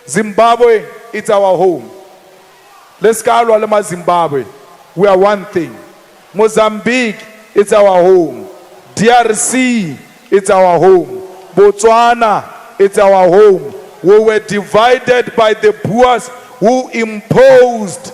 Zimbabwe, it's our home. Let's go Zimbabwe. We are one thing. Mozambique, it's our home. DRC, it's our home. Botswana, it's our home. We were divided by the Boers who imposed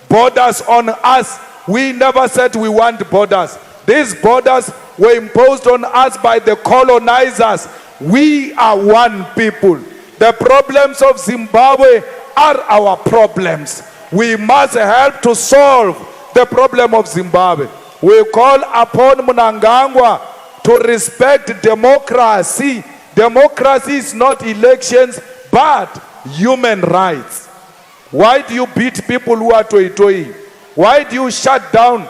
borders on us. We never said we want borders. These borders were imposed on us by the colonizers. We are one people. The problems of Zimbabwe are our problems. We must help to solve the problem of Zimbabwe. We call upon Mnangagwa to respect democracy. Democracy is not elections, but human rights. Why do you beat people who are toy-toying? Why do you shut down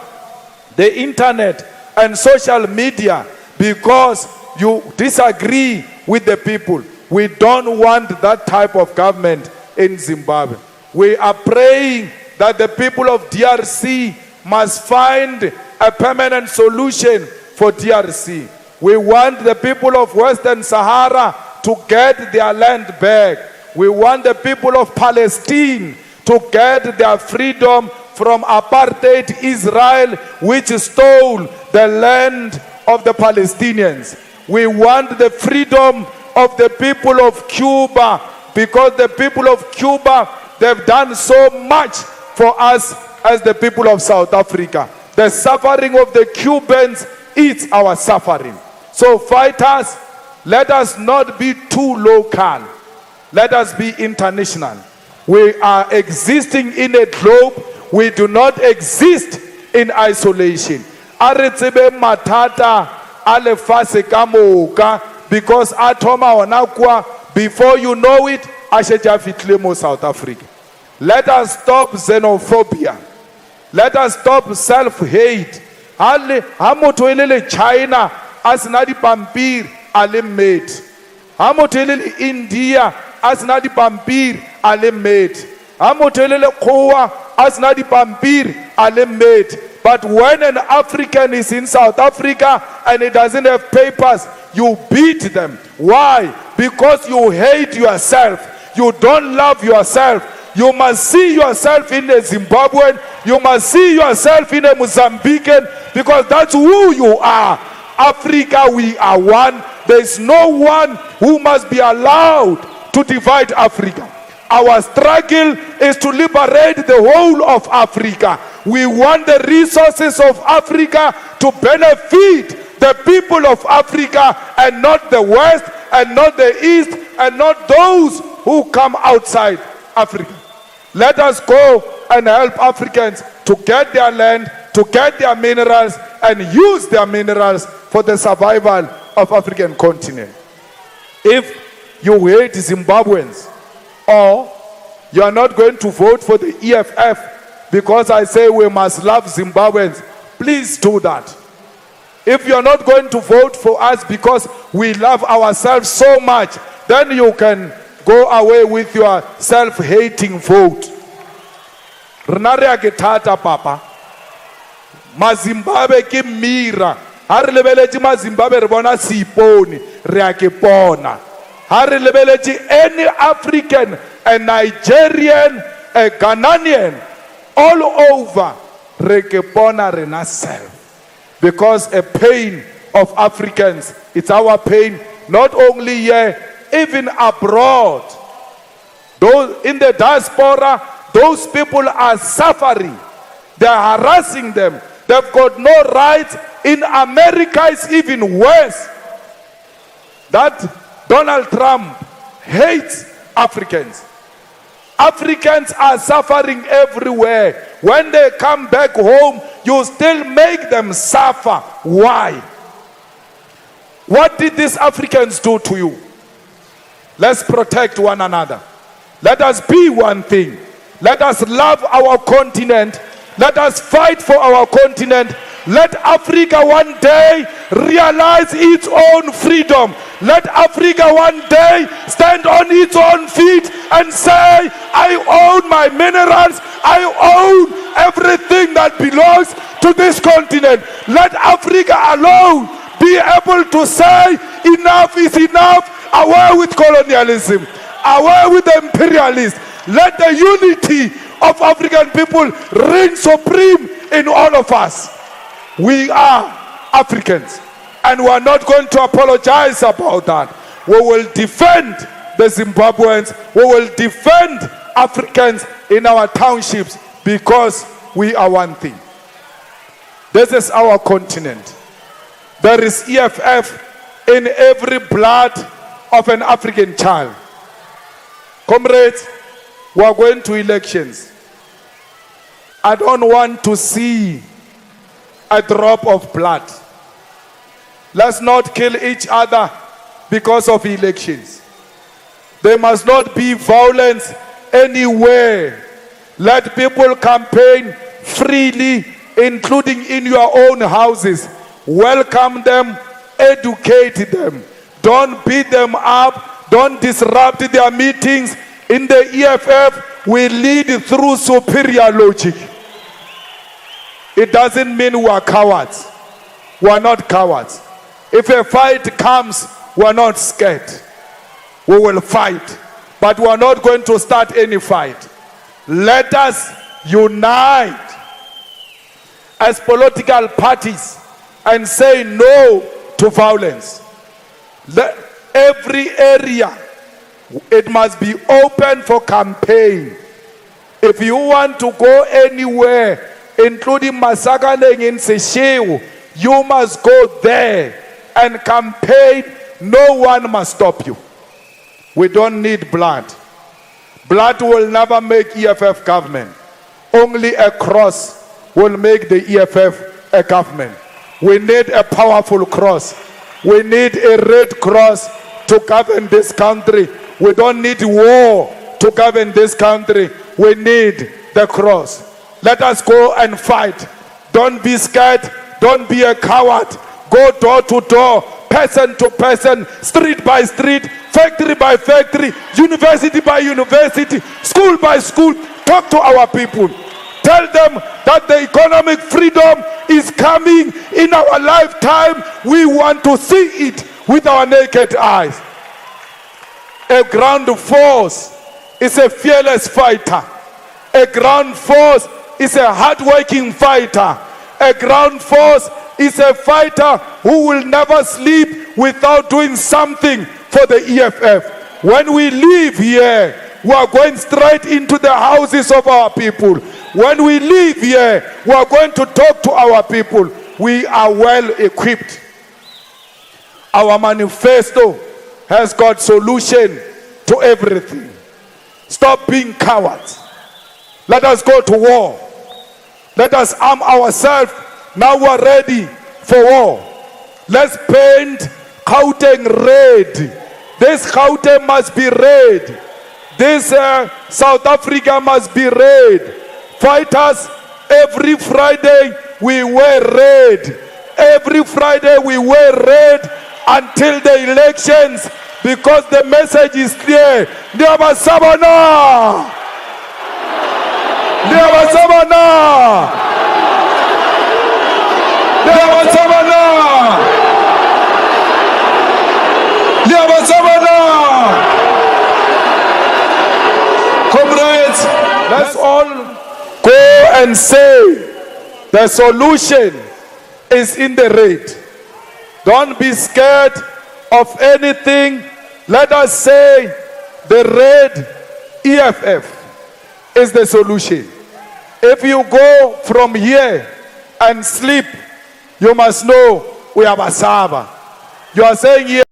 the internet and social media? Because you disagree with the people. We don't want that type of government in Zimbabwe. We are praying that the people of DRC must find a permanent solution for DRC. We want the people of Western Sahara to get their land back. We want the people of Palestine to get their freedom from apartheid Israel, which stole the land of the Palestinians. We want the freedom of the people of Cuba, because the people of Cuba, they've done so much for us as the people of South Africa. The suffering of the Cubans is our suffering. So fighters, let us not be too local. Let us be international. We are existing in a globe. We do not exist in isolation. Aretsebe matata alefase kamoka, because atoma wanakwa, before you know it, asheja fitlemo South Africa. Let us stop xenophobia. Let us stop self-hate. Hamotoelele China asinadi pampir alimate. Hamotoelele India asinadi pampir alimate. Hamotoelele Kowa asinadi pampir alimate. But when an African is in South Africa and he doesn't have papers, you beat them. Why? Because you hate yourself. You don't love yourself. You must see yourself in a Zimbabwean. You must see yourself in a Mozambican, because that's who you are. Africa, we are one. There is no one who must be allowed to divide Africa. Our struggle is to liberate the whole of Africa. We want the resources of Africa to benefit the people of Africa, and not the West, and not the East, and not those who come outside Africa. Let us go and help Africans to get their land, to get their minerals, and use their minerals for the survival of African continent. If you hate Zimbabweans, or you are not going to vote for the EFF because I say we must love Zimbabweans, please do that. If you are not going to vote for us because we love ourselves so much, then you can go away with your self-hating vote. Renare aketata papa. Mazimbabwe ki mira. Hari lebeleji Mazimbabwe rebona siponi reakepona. Hari lebeleji any African, a Nigerian, a Ghanaian, all over rekepona rena self. Because a pain of Africans, it's our pain, not only here, even abroad. Those in the diaspora, those people are suffering. They are harassing them. They've got no rights. In America, it's even worse. That Donald Trump hates Africans. Africans are suffering everywhere. When they come back home, you still make them suffer. Why? What did these Africans do to you? Let's protect one another. Let us be one thing. Let us love our continent. Let us fight for our continent. Let Africa one day realize its own freedom. Let Africa one day stand on its own feet and say, I own my minerals. I own everything that belongs to this continent. Let Africa alone be able to say, enough is enough. Away with colonialism. Away with the imperialists. Let the unity of African people reign supreme in all of us. We are Africans, and we are not going to apologize about that. We will defend the Zimbabweans. We will defend Africans in our townships because we are one thing. This is our continent. There is EFF in every blood of an African child. Comrades, we are going to elections. I don't want to see a drop of blood. Let's not kill each other because of elections. There must not be violence anywhere. Let people campaign freely, including in your own houses. Welcome them, educate them. Don't beat them up, don't disrupt their meetings. In the EFF, we lead through superior logic. It doesn't mean we are cowards. We are not cowards. If a fight comes, we are not scared. We will fight, but we are not going to start any fight. Let us unite as political parties and say no to violence. Every area, it must be open for campaign. If you want to go anywhere, including Masakaneng in Seychelles, you must go there and campaign. No one must stop you. We don't need blood. Blood will never make EFF government. Only a cross will make the EFF a government. We need a powerful cross. We need a red cross to govern this country. We don't need war to govern this country. We need the cross. Let us go and fight. Don't be scared. Don't be a coward. Go door to door, person to person, street by street, factory by factory, university by university, school by school. Talk to our people. Tell them that the economic freedom is coming in our lifetime. We want to see it with our naked eyes. A ground force is a fearless fighter. A ground force is a hard-working fighter. A ground force is a fighter who will never sleep without doing something for the EFF. When we leave here, we are going straight into the houses of our people. When we leave here, we are going to talk to our people. We are well equipped. Our manifesto has got solution to everything. Stop being cowards. Let us go to war. Let us arm ourselves. Now we are ready for war. Let's paint Gauteng red. This Gauteng must be red. This South Africa must be red. Fighters, every Friday we wear red. Every Friday we wear red until the elections, because the message is clear. Ndiyabasabana! Ndiyabasabana! Ndiyabasabana! Ndiyabasabana! Comrades, let's all go and say the solution is in the red. Don't be scared of anything. Let us say the red EFF is the solution. If you go from here and sleep, you must know we have a Basaba. You are saying here.